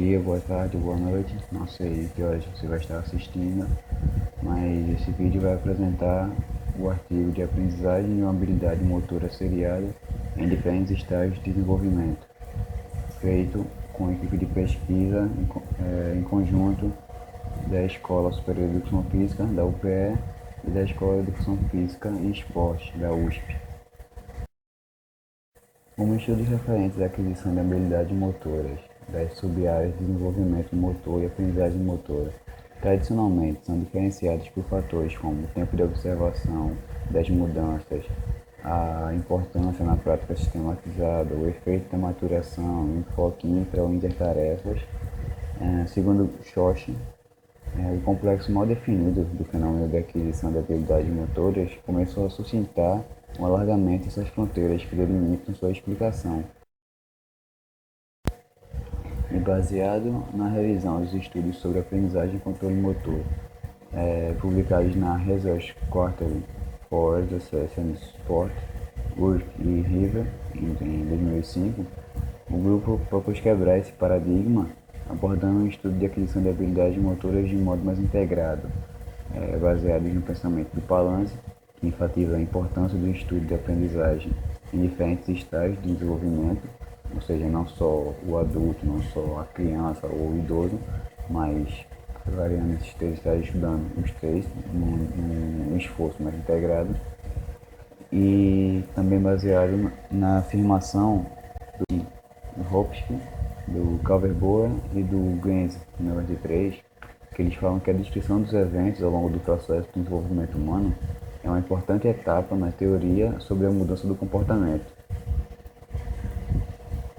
dia, boa tarde, boa noite. Não sei que horas você vai estar assistindo, mas esse vídeo vai apresentar o artigo de aprendizagem de uma habilidade motora seriada em diferentes estágios de desenvolvimento, feito com a equipe de pesquisa em conjunto da Escola Superior de Educação Física, da UPE, e da Escola de Educação Física e Esporte, da USP. Como estudos referentes à aquisição de habilidades motoras das sub-áreas de desenvolvimento motor e aprendizagem motora, tradicionalmente são diferenciados por fatores como o tempo de observação das mudanças, a importância na prática sistematizada, o efeito da maturação, o enfoque intra ou intertarefas. Segundo Schoch, o complexo mal definido do fenômeno de aquisição de habilidades motoras começou a suscitar um alargamento dessas fronteiras que delimitam sua explicação. E baseado na revisão dos estudos sobre aprendizagem e controle motor, publicados na Research Quarterly for Education and Sport, Work e River, em 2005, o grupo propôs quebrar esse paradigma abordando um estudo de aquisição de habilidades motoras de modo mais integrado, baseado no pensamento do Pallanzi, que enfatiza a importância do estudo de aprendizagem em diferentes estágios de desenvolvimento, ou seja, não só o adulto, não só a criança ou o idoso, mas variando esses três estágios, estudando os três num esforço mais integrado, e também baseado na afirmação do Hopkins, do Calverboa e do Grenz, em 93, que eles falam que a descrição dos eventos ao longo do processo de desenvolvimento humano é uma importante etapa na teoria sobre a mudança do comportamento.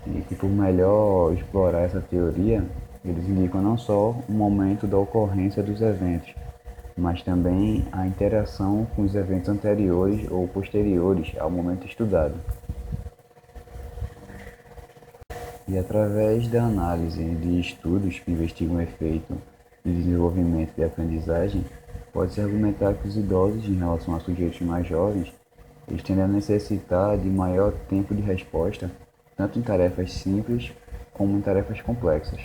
E que por melhor explorar essa teoria, eles indicam não só o momento da ocorrência dos eventos, mas também a interação com os eventos anteriores ou posteriores ao momento estudado. E através da análise de estudos que investigam o efeito de desenvolvimento e aprendizagem, pode-se argumentar que os idosos, em relação a sujeitos mais jovens, eles tendem a necessitar de maior tempo de resposta, tanto em tarefas simples como em tarefas complexas.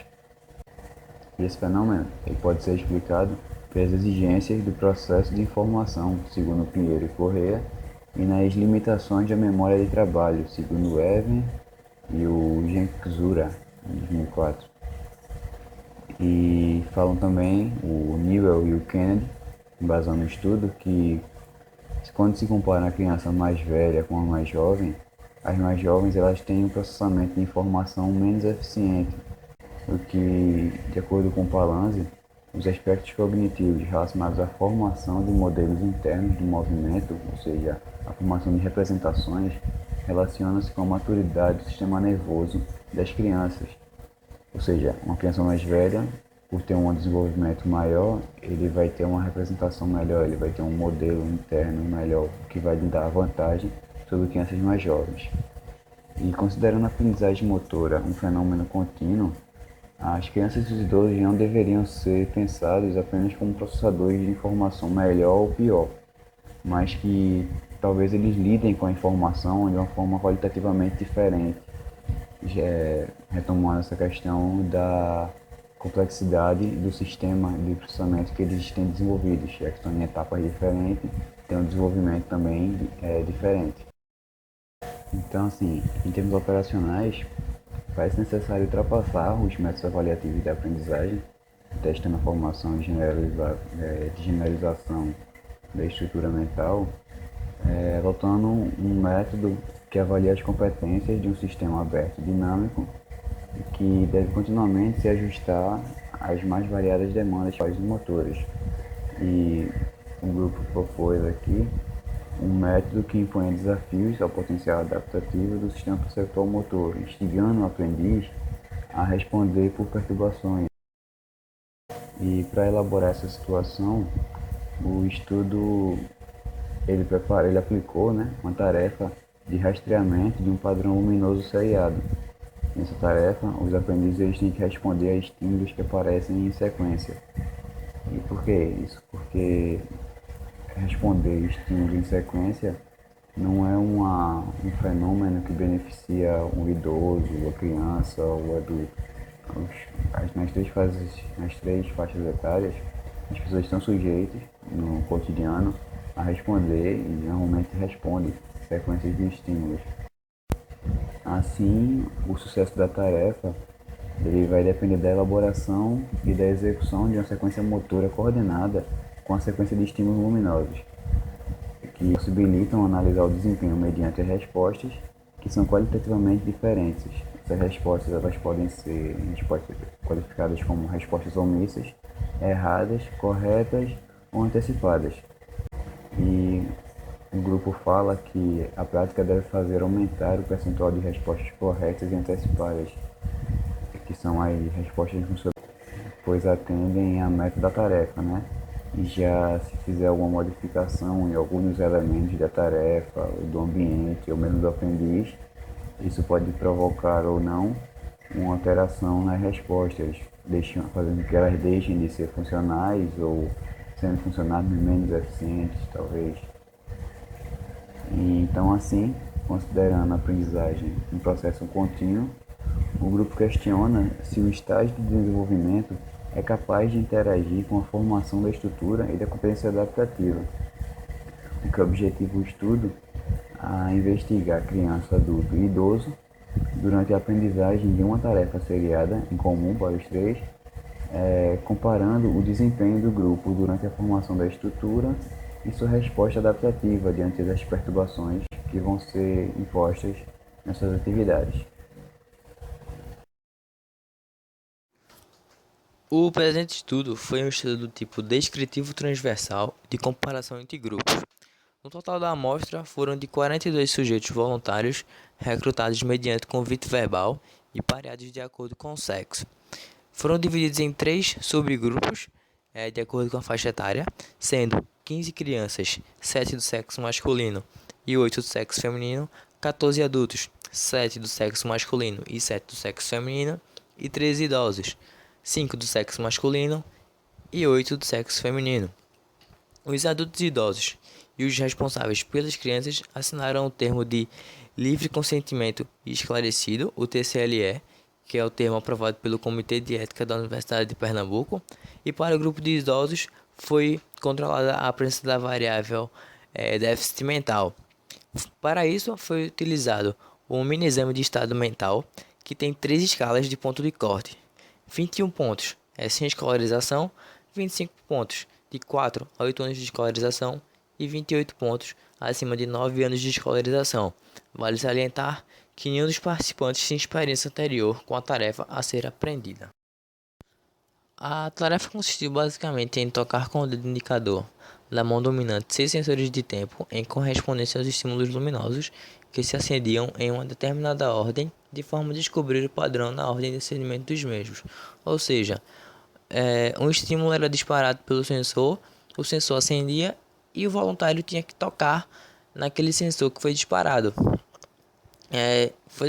E esse fenômeno ele pode ser explicado pelas exigências do processo de informação, segundo Pinheiro e Corrêa, e nas limitações da memória de trabalho, segundo Even e o Genzura, em 2004. E falam também o Newell e o Kennedy, embasando no estudo, que quando se compara a criança mais velha com a mais jovem, as mais jovens elas têm um processamento de informação menos eficiente, o que, de acordo com Pallanzi, os aspectos cognitivos relacionados à formação de modelos internos do movimento, ou seja, a formação de representações, relacionam-se com a maturidade do sistema nervoso das crianças. Ou seja, uma criança mais velha, por ter um desenvolvimento maior, ele vai ter uma representação melhor, ele vai ter um modelo interno melhor, que vai lhe dar vantagem sobre crianças mais jovens. E considerando a aprendizagem motora um fenômeno contínuo, as crianças e os idosos não deveriam ser pensados apenas como processadores de informação melhor ou pior, mas que talvez eles lidem com a informação de uma forma qualitativamente diferente, retomando essa questão da complexidade do sistema de processamento que eles têm desenvolvido, já que estão em etapas diferentes, tem um desenvolvimento também diferente. Então, assim, em termos operacionais, parece necessário ultrapassar os métodos avaliativos de aprendizagem, testando a formação de generalização da estrutura mental, adotando um método que avalia as competências de um sistema aberto e dinâmico e que deve continuamente se ajustar às mais variadas demandas dos motores. E o grupo propôs aqui um método que impõe desafios ao potencial adaptativo do sistema perceptual motor, instigando o aprendiz a responder por perturbações. E para elaborar essa situação, o estudo ele aplicou, né, uma tarefa de rastreamento de um padrão luminoso seriado. Nessa tarefa, os aprendizes eles têm que responder a estímulos que aparecem em sequência. E por que isso? Porque responder estímulos em sequência não é um fenômeno que beneficia um idoso, a criança ou o adulto. Nas três faixas etárias, as pessoas estão sujeitas, no cotidiano, a responder e normalmente respondem sequências de estímulos. Assim, o sucesso da tarefa ele vai depender da elaboração e da execução de uma sequência motora coordenada com a sequência de estímulos luminosos, que possibilitam analisar o desempenho mediante respostas que são qualitativamente diferentes. Essas respostas elas podem ser qualificadas como respostas omissas, erradas, corretas ou antecipadas. E o grupo fala que a prática deve fazer aumentar o percentual de respostas corretas e antecipadas, que são as respostas pois atendem à meta da tarefa, né? E já se fizer alguma modificação em alguns elementos da tarefa, do ambiente ou mesmo do aprendiz, isso pode provocar ou não uma alteração nas respostas, fazendo com que elas deixem de ser funcionais ou sendo funcionais menos eficientes, talvez. E, então, assim, considerando a aprendizagem um processo contínuo, o grupo questiona se o estágio de desenvolvimento é capaz de interagir com a formação da estrutura e da competência adaptativa. O que objetiva o estudo a investigar criança, adulto e idoso durante a aprendizagem de uma tarefa seriada em comum para os três, comparando o desempenho do grupo durante a formação da estrutura e sua resposta adaptativa diante das perturbações que vão ser impostas nessas atividades. O presente estudo foi um estudo do tipo descritivo transversal de comparação entre grupos. No total da amostra, foram de 42 sujeitos voluntários recrutados mediante convite verbal e pareados de acordo com o sexo. Foram divididos em 3 subgrupos, de acordo com a faixa etária, sendo 15 crianças, 7 do sexo masculino e 8 do sexo feminino, 14 adultos, 7 do sexo masculino e 7 do sexo feminino, e 13 idosos, 5 do sexo masculino e 8 do sexo feminino. Os adultos e idosos e os responsáveis pelas crianças assinaram o termo de livre consentimento esclarecido, o TCLE, que é o termo aprovado pelo Comitê de Ética da Universidade de Pernambuco, e para o grupo de idosos foi controlada a presença da variável déficit mental. Para isso foi utilizado o mini exame de estado mental, que tem 3 escalas de ponto de corte. 21 pontos sem escolarização, 25 pontos de 4 a 8 anos de escolarização e 28 pontos acima de 9 anos de escolarização. Vale salientar que nenhum dos participantes tem experiência anterior com a tarefa a ser aprendida. A tarefa consistiu basicamente em tocar com o dedo indicador da mão dominante 6 sensores de tempo em correspondência aos estímulos luminosos que se acendiam em uma determinada ordem, de forma a descobrir o padrão na ordem de acendimento dos mesmos. Ou seja, um estímulo era disparado pelo sensor, o sensor acendia e o voluntário tinha que tocar naquele sensor que foi disparado. Foi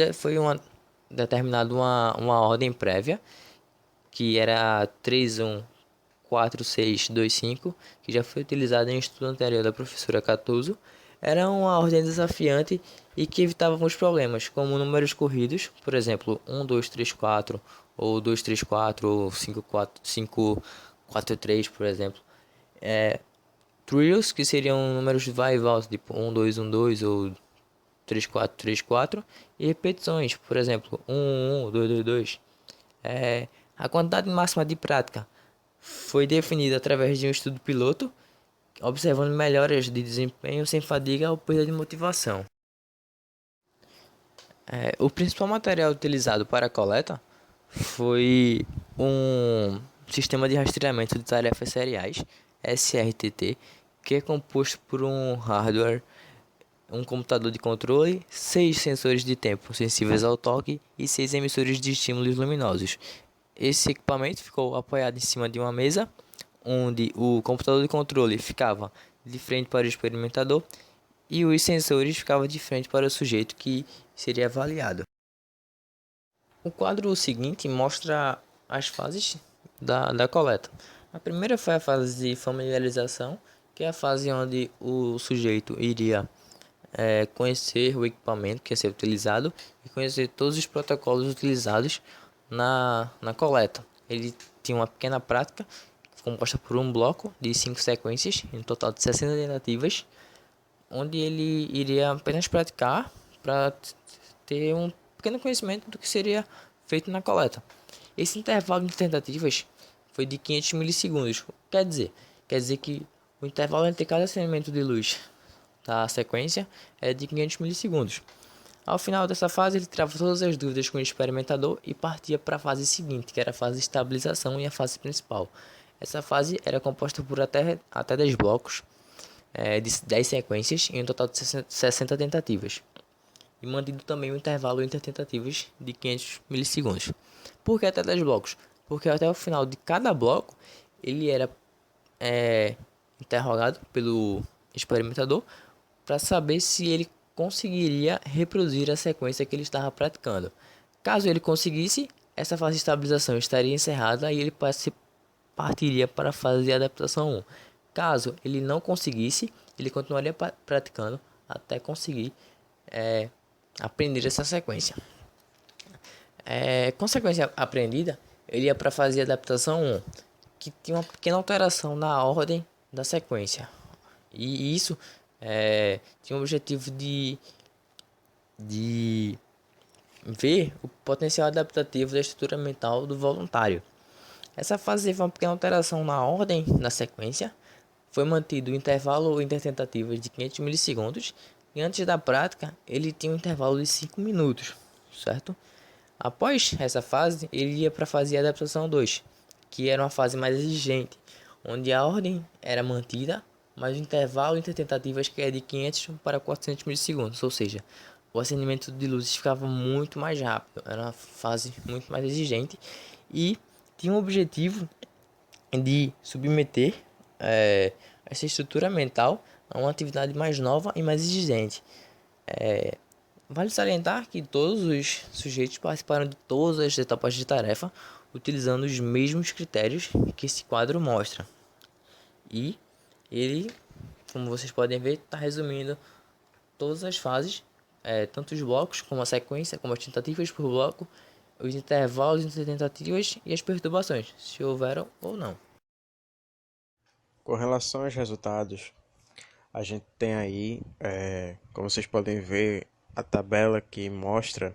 determinada uma ordem prévia, que era 3-1-4-6-2-5, que já foi utilizada em estudo anterior da professora Catuso. Era uma ordem desafiante e que evitava alguns problemas, como números corridos, por exemplo, 1, 2, 3, 4, ou 2, 3, 4, ou 5, 4, 5, 4, 3, por exemplo. Trills, que seriam números de vai e volta, tipo 1, 2, 1, 2, ou 3, 4, 3, 4. E repetições, por exemplo, 1, 1, 2, 2, 2. A quantidade máxima de prática foi definida através de um estudo piloto, observando melhoras de desempenho sem fadiga ou perda de motivação. O principal material utilizado para a coleta foi um sistema de rastreamento de tarefas seriais, SRTT, que é composto por um hardware, um computador de controle, 6 sensores de tempo sensíveis ao toque e 6 emissores de estímulos luminosos. Esse equipamento ficou apoiado em cima de uma mesa, onde o computador de controle ficava de frente para o experimentador e os sensores ficavam de frente para o sujeito que seria avaliado. O quadro seguinte mostra as fases da coleta. A primeira foi a fase de familiarização, que é a fase onde o sujeito iria conhecer o equipamento que ia ser utilizado e conhecer todos os protocolos utilizados na coleta. Ele tinha uma pequena prática composta por um bloco de 5 sequências, em um total de 60 tentativas, onde ele iria apenas praticar para ter um pequeno conhecimento do que seria feito na coleta. Esse intervalo de tentativas foi de 500 milissegundos. Quer dizer que o intervalo entre cada segmento de luz da sequência é de 500 milissegundos. Ao final dessa fase, ele tirava todas as dúvidas com o experimentador e partia para a fase seguinte, que era a fase de estabilização e a fase principal. Essa fase era composta por até 10 blocos, de 10 sequências, em um total de 60 tentativas. E mantido também o intervalo entre tentativas de 500 milissegundos. Por que até 10 blocos? Porque até o final de cada bloco, ele era interrogado pelo experimentador para saber se ele conseguiria reproduzir a sequência que ele estava praticando. Caso ele conseguisse, essa fase de estabilização estaria encerrada e ele partiria para a fase de adaptação 1. Caso ele não conseguisse, ele continuaria praticando até conseguir aprender essa sequência. Com a sequência aprendida, ele ia para a fase de adaptação 1, que tinha uma pequena alteração na ordem da sequência. E isso tinha o objetivo de ver o potencial adaptativo da estrutura mental do voluntário. Essa fase teve uma pequena alteração na ordem da sequência. Foi mantido o intervalo entre tentativas de 500 milissegundos. E antes da prática, ele tinha um intervalo de 5 minutos, certo? Após essa fase, ele ia para a fase de adaptação 2, que era uma fase mais exigente, onde a ordem era mantida, mas o intervalo entre tentativas que é de 500 para 400 milissegundos, ou seja, o acendimento de luzes ficava muito mais rápido, era uma fase muito mais exigente e tinha um objetivo de submeter essa estrutura mental a uma atividade mais nova e mais exigente. Vale salientar que todos os sujeitos participaram de todas as etapas de tarefa utilizando os mesmos critérios que esse quadro mostra. E ele, como vocês podem ver, está resumindo todas as fases, tanto os blocos como a sequência, como as tentativas por bloco, os intervalos entre tentativas e as perturbações, se houveram ou não. Com relação aos resultados, a gente tem aí, como vocês podem ver, a tabela que mostra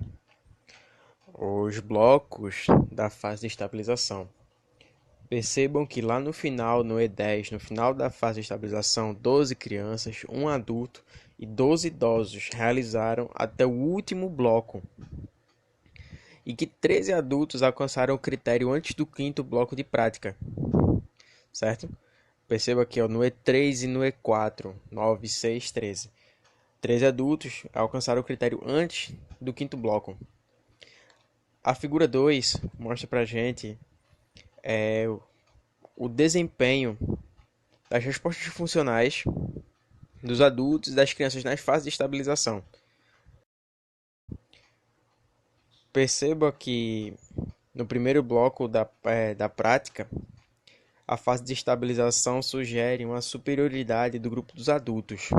os blocos da fase de estabilização. Percebam que lá no final, no E10, no final da fase de estabilização, 12 crianças, 1 adulto e 12 idosos realizaram até o último bloco. E que 13 adultos alcançaram o critério antes do 5º bloco de prática. Certo? Perceba aqui, no E3 e no E4, 9, 6, 13. 13 adultos alcançaram o critério antes do 5º bloco. A figura 2 mostra pra gente o desempenho das respostas funcionais dos adultos e das crianças nas fases de estabilização. Perceba que no primeiro bloco da prática, a fase de estabilização sugere uma superioridade do grupo dos adultos.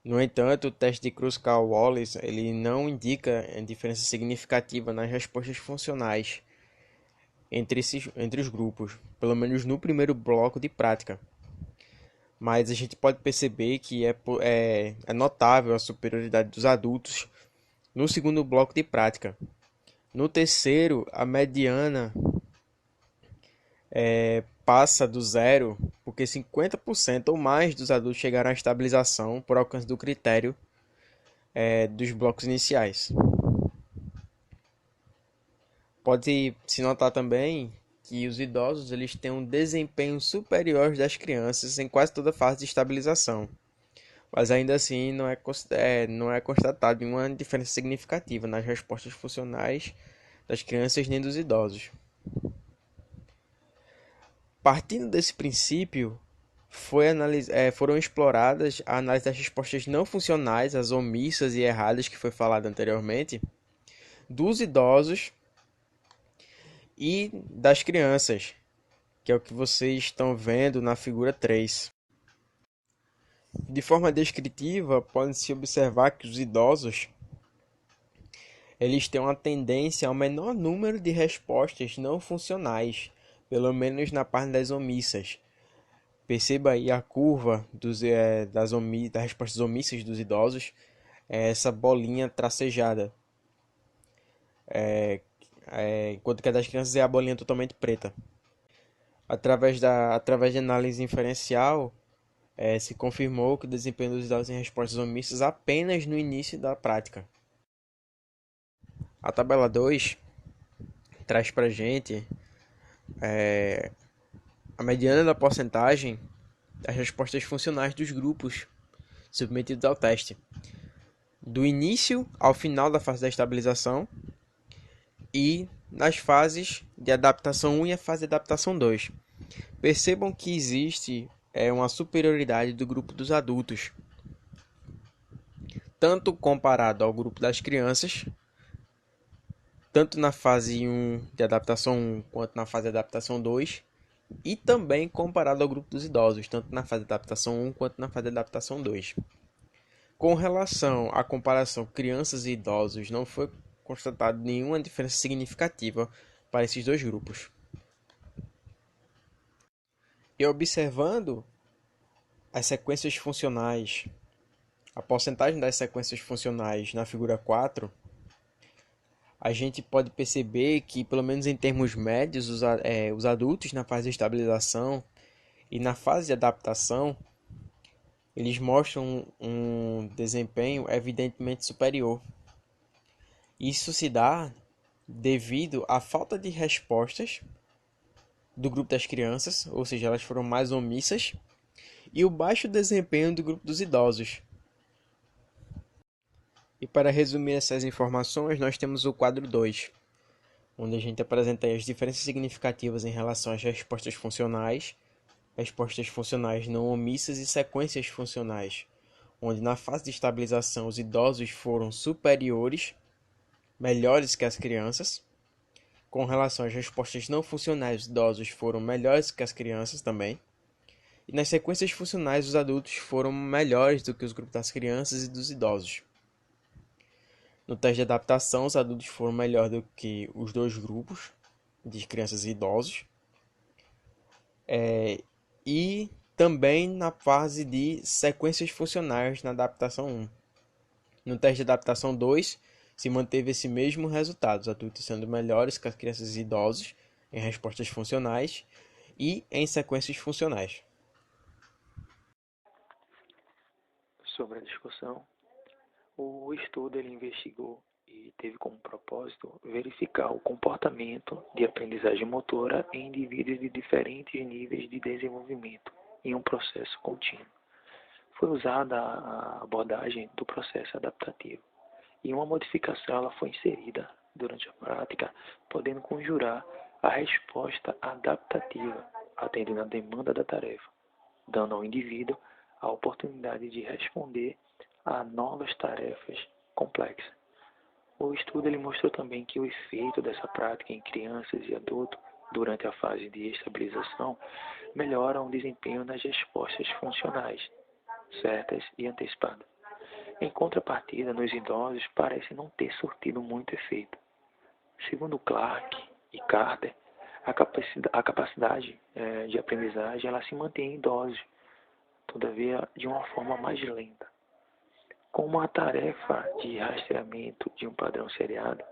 No entanto, o teste de Kruskal-Wallis ele não indica diferença significativa nas respostas funcionais entre os grupos, pelo menos no primeiro bloco de prática. Mas a gente pode perceber que é notável a superioridade dos adultos no segundo bloco de prática. No terceiro, a mediana passa do zero, porque 50% ou mais dos adultos chegaram à estabilização por alcance do critério dos blocos iniciais. Pode-se notar também que os idosos eles têm um desempenho superior das crianças em quase toda a fase de estabilização, mas ainda assim não é constatado uma diferença significativa nas respostas funcionais das crianças nem dos idosos. Partindo desse princípio, foram exploradas a análise das respostas não funcionais, as omissas e erradas que foi falado anteriormente, dos idosos e das crianças, que é o que vocês estão vendo na figura 3. De forma descritiva, pode-se observar que os idosos eles têm uma tendência ao menor número de respostas não funcionais, pelo menos na parte das omissas. Perceba aí a curva das respostas omissas dos idosos, é essa bolinha tracejada, enquanto que a das crianças é a bolinha totalmente preta. Através de análise inferencial, se confirmou que o desempenho dos idosos em respostas omissas apenas no início da prática. A tabela 2 traz para a gente a mediana da porcentagem das respostas funcionais dos grupos submetidos ao teste, do início ao final da fase da estabilização e nas fases de adaptação 1 e a fase de adaptação 2. Percebam que existe uma superioridade do grupo dos adultos, tanto comparado ao grupo das crianças, tanto na fase 1 de adaptação 1 quanto na fase de adaptação 2, e também comparado ao grupo dos idosos, tanto na fase de adaptação 1 quanto na fase de adaptação 2. Com relação à comparação crianças e idosos, não foi constatada nenhuma diferença significativa para esses dois grupos. E observando as sequências funcionais, a porcentagem das sequências funcionais na figura 4, a gente pode perceber que, pelo menos em termos médios, os adultos na fase de estabilização e na fase de adaptação, eles mostram um desempenho evidentemente superior. Isso se dá devido à falta de respostas do grupo das crianças, ou seja, elas foram mais omissas, e o baixo desempenho do grupo dos idosos. E para resumir essas informações, nós temos o quadro 2, onde a gente apresenta as diferenças significativas em relação às respostas funcionais não omissas e sequências funcionais, onde na fase de estabilização os idosos foram superiores, melhores que as crianças. Com relação às respostas não funcionais, os idosos foram melhores que as crianças também. E nas sequências funcionais, os adultos foram melhores do que os grupos das crianças e dos idosos. No teste de adaptação, os adultos foram melhores do que os dois grupos, de crianças e idosos. E também na fase de sequências funcionais na adaptação 1. No teste de adaptação 2, se manteve esse mesmo resultado, os adultos sendo melhores que as crianças e idosos em respostas funcionais e em sequências funcionais. Sobre a discussão, o estudo ele investigou e teve como propósito verificar o comportamento de aprendizagem motora em indivíduos de diferentes níveis de desenvolvimento em um processo contínuo. Foi usada a abordagem do processo adaptativo e uma modificação ela foi inserida durante a prática, podendo conjurar a resposta adaptativa, atendendo à demanda da tarefa, dando ao indivíduo a oportunidade de responder a novas tarefas complexas. O estudo ele mostrou também que o efeito dessa prática em crianças e adultos durante a fase de estabilização melhora o desempenho nas respostas funcionais, certas e antecipadas. Em contrapartida, nos idosos parece não ter surtido muito efeito. Segundo Clark e Carter, a capacidade de aprendizagem ela se mantém em idosos, todavia de uma forma mais lenta. Como a tarefa de rastreamento de um padrão seriado,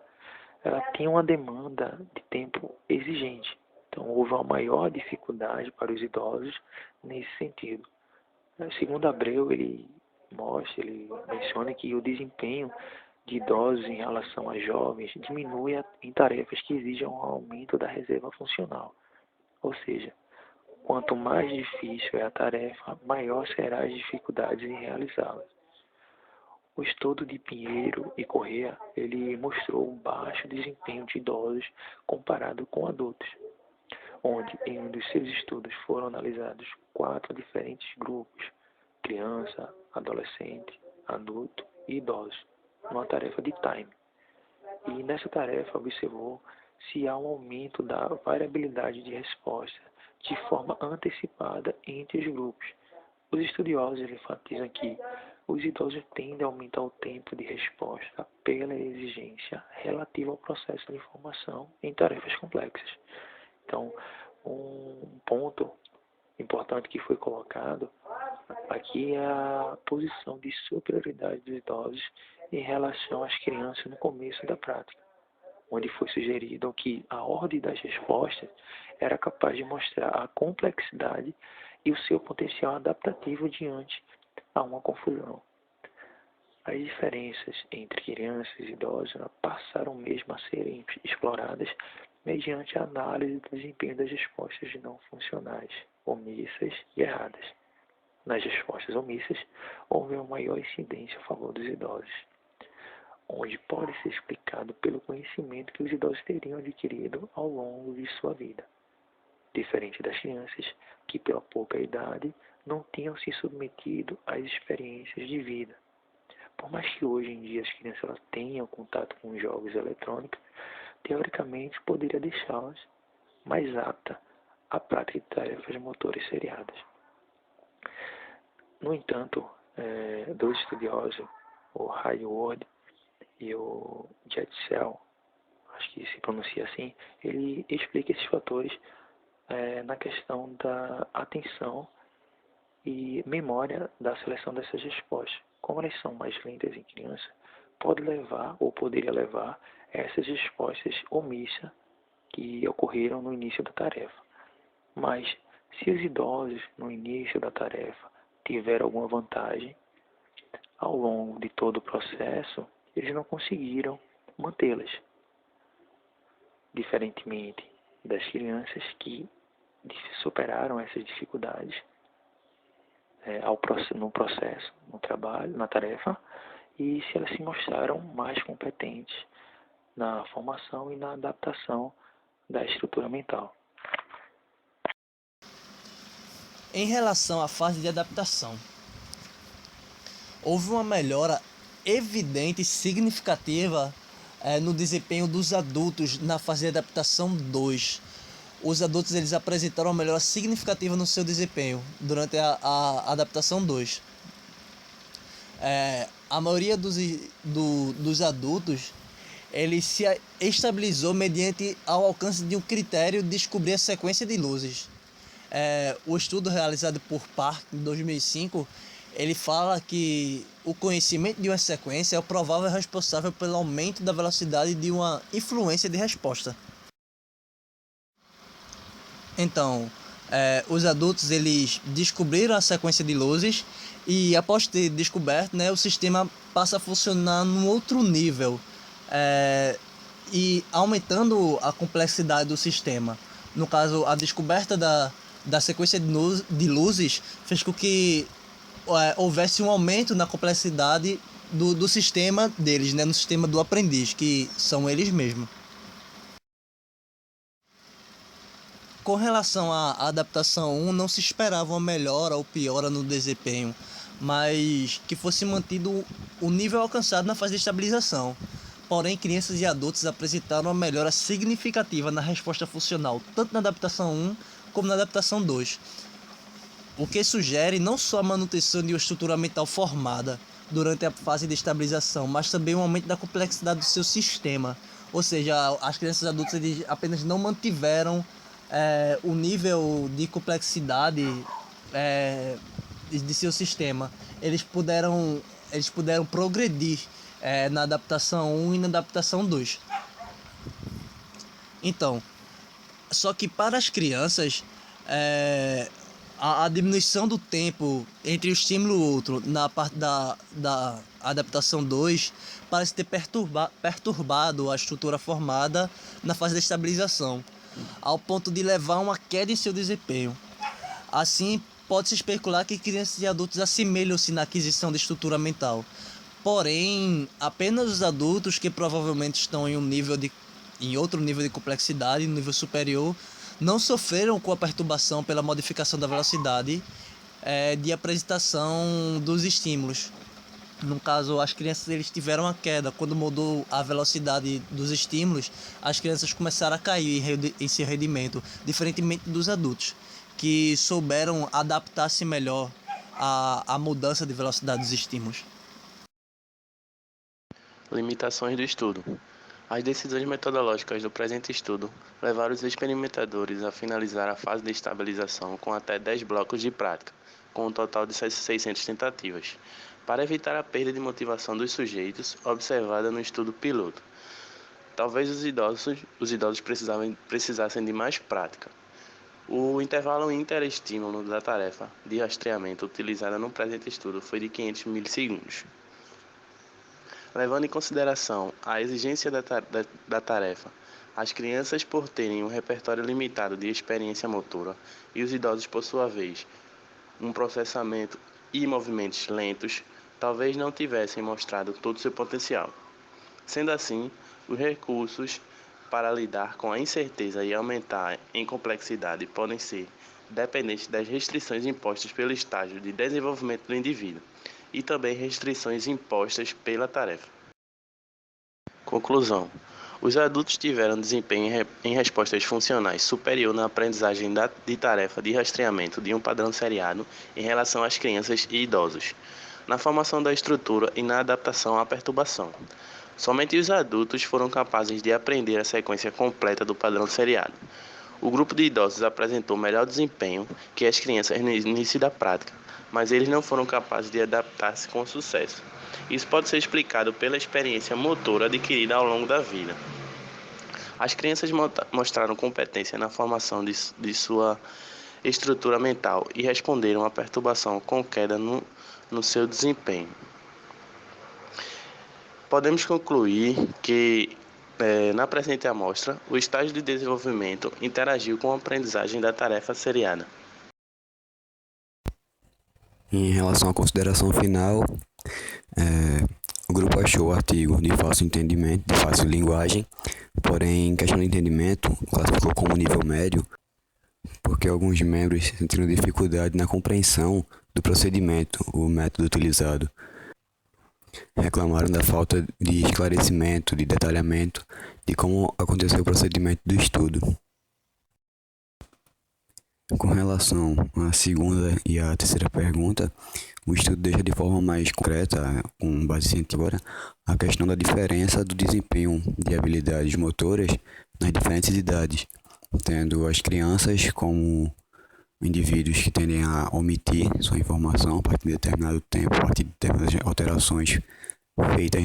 ela tinha uma demanda de tempo exigente. Então, houve uma maior dificuldade para os idosos nesse sentido. Segundo Abreu, ele menciona que o desempenho de idosos em relação a jovens diminui em tarefas que exigem um aumento da reserva funcional. Ou seja, quanto mais difícil é a tarefa, maior serão as dificuldades em realizá-la. O estudo de Pinheiro e Correa, ele mostrou um baixo desempenho de idosos comparado com adultos, onde em um dos seus estudos foram analisados 4 diferentes grupos, criança, adolescente, adulto e idosos, numa tarefa de time. E nessa tarefa observou se há um aumento da variabilidade de resposta de forma antecipada entre os grupos. Os estudiosos enfatizam que, os idosos tendem a aumentar o tempo de resposta pela exigência relativa ao processo de informação em tarefas complexas. Então, um ponto importante que foi colocado aqui é a posição de superioridade dos idosos em relação às crianças no começo da prática, onde foi sugerido que a ordem das respostas era capaz de mostrar a complexidade e o seu potencial adaptativo diante a uma confusão. As diferenças entre crianças e idosos passaram mesmo a serem exploradas mediante a análise do desempenho das respostas não funcionais, omissas e erradas. Nas respostas omissas, houve uma maior incidência a favor dos idosos, onde pode ser explicado pelo conhecimento que os idosos teriam adquirido ao longo de sua vida, diferente das crianças, que pela pouca idade não tinham se submetido às experiências de vida. Por mais que hoje em dia as crianças elas tenham contato com jogos eletrônicos, teoricamente poderia deixá-las mais aptas à prática de tarefas motoras seriadas. No entanto, dois estudiosos, o Hayward e o Jetzel, acho que se pronuncia assim, ele explica esses fatores na questão da atenção e memória da seleção dessas respostas. Como elas são mais lentas em criança, pode levar ou poderia levar a essas respostas omissas que ocorreram no início da tarefa. Mas, se os idosos no início da tarefa tiveram alguma vantagem, ao longo de todo o processo, eles não conseguiram mantê-las. Diferentemente das crianças que superaram essas dificuldades no processo, no trabalho, na tarefa, e se elas se mostraram mais competentes na formação e na adaptação da estrutura mental. Em relação à fase de adaptação, houve uma melhora evidente e significativa no desempenho dos adultos na fase de adaptação 2. Os adultos eles apresentaram uma melhora significativa no seu desempenho durante a adaptação 2. A maioria dos adultos ele se estabilizou mediante ao alcance de um critério de descobrir a sequência de luzes. O estudo realizado por Park em 2005, ele fala que o conhecimento de uma sequência é o provável responsável pelo aumento da velocidade de uma influência de resposta. Então, os adultos eles descobriram a sequência de luzes e após ter descoberto, o sistema passa a funcionar num outro nível e aumentando a complexidade do sistema. No caso, a descoberta da sequência de luzes fez com que houvesse um aumento na complexidade do sistema deles, no sistema do aprendiz, que são eles mesmos. Com relação à adaptação 1, não se esperava uma melhora ou piora no desempenho, mas que fosse mantido o nível alcançado na fase de estabilização. Porém, crianças e adultos apresentaram uma melhora significativa na resposta funcional, tanto na adaptação 1 como na adaptação 2. O que sugere não só a manutenção de uma estrutura mental formada durante a fase de estabilização, mas também um aumento da complexidade do seu sistema. Ou seja, as crianças e adultos eles apenas não mantiveram o nível de complexidade de seu sistema. Eles puderam progredir na adaptação 1 e na adaptação 2. Então, só que para as crianças, a diminuição do tempo entre o estímulo e o outro na parte da adaptação 2 parece ter perturbado a estrutura formada na fase da estabilização, ao ponto de levar a uma queda em seu desempenho. Assim, pode-se especular que crianças e adultos assemelham-se na aquisição de estrutura mental. Porém, apenas os adultos que provavelmente estão em outro nível de complexidade, no nível superior, não sofreram com a perturbação pela modificação da velocidade de apresentação dos estímulos. No caso, as crianças eles tiveram a queda. Quando mudou a velocidade dos estímulos, as crianças começaram a cair em seu rendimento, diferentemente dos adultos, que souberam adaptar-se melhor a mudança de velocidade dos estímulos. Limitações do estudo. As decisões metodológicas do presente estudo levaram os experimentadores a finalizar a fase de estabilização com até 10 blocos de prática, com um total de 600 tentativas, para evitar a perda de motivação dos sujeitos observada no estudo piloto. Talvez os idosos precisassem de mais prática. O intervalo interestímulo da tarefa de rastreamento utilizada no presente estudo foi de 500 milissegundos. Levando em consideração a exigência da tarefa, as crianças por terem um repertório limitado de experiência motora e os idosos por sua vez um processamento e movimentos lentos, talvez não tivessem mostrado todo o seu potencial. Sendo assim, os recursos para lidar com a incerteza e aumentar em complexidade podem ser dependentes das restrições impostas pelo estágio de desenvolvimento do indivíduo e também restrições impostas pela tarefa. Conclusão. Os adultos tiveram desempenho em respostas funcionais superior na aprendizagem de tarefa de rastreamento de um padrão seriado em relação às crianças e idosos, na formação da estrutura e na adaptação à perturbação. Somente os adultos foram capazes de aprender a sequência completa do padrão seriado. O grupo de idosos apresentou melhor desempenho que as crianças no início da prática, mas eles não foram capazes de adaptar-se com sucesso. Isso pode ser explicado pela experiência motora adquirida ao longo da vida. As crianças mostraram competência na formação de sua estrutura mental e responderam à perturbação com queda no seu desempenho. Podemos concluir que, na presente amostra, o estágio de desenvolvimento interagiu com a aprendizagem da tarefa seriada. Em relação à consideração final, o grupo achou o artigo de fácil entendimento, de fácil linguagem, porém, em questão de entendimento, classificou como nível médio, porque alguns membros sentiram dificuldade na compreensão do procedimento, o método utilizado. Reclamaram da falta de esclarecimento, de detalhamento, de como aconteceu o procedimento do estudo. Com relação à segunda e à terceira pergunta, o estudo deixa de forma mais concreta, com base científica, a questão da diferença do desempenho de habilidades motoras nas diferentes idades, tendo as crianças como indivíduos que tendem a omitir sua informação a partir de determinado tempo, a partir de determinadas alterações feitas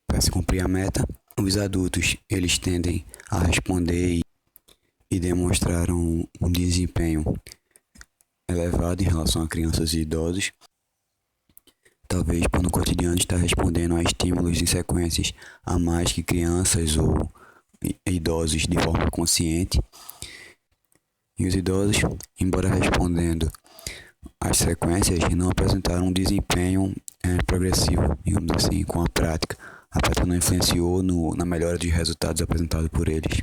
para se cumprir a meta. Os adultos, eles tendem a responder e demonstraram um desempenho elevado em relação a crianças e idosos, talvez por no cotidiano estar respondendo a estímulos em sequências a mais que crianças ou idosos de forma consciente. E os idosos, embora respondendo às sequências, não apresentaram um desempenho progressivo, digamos assim, com a prática. A prática não influenciou na melhora de resultados apresentados por eles.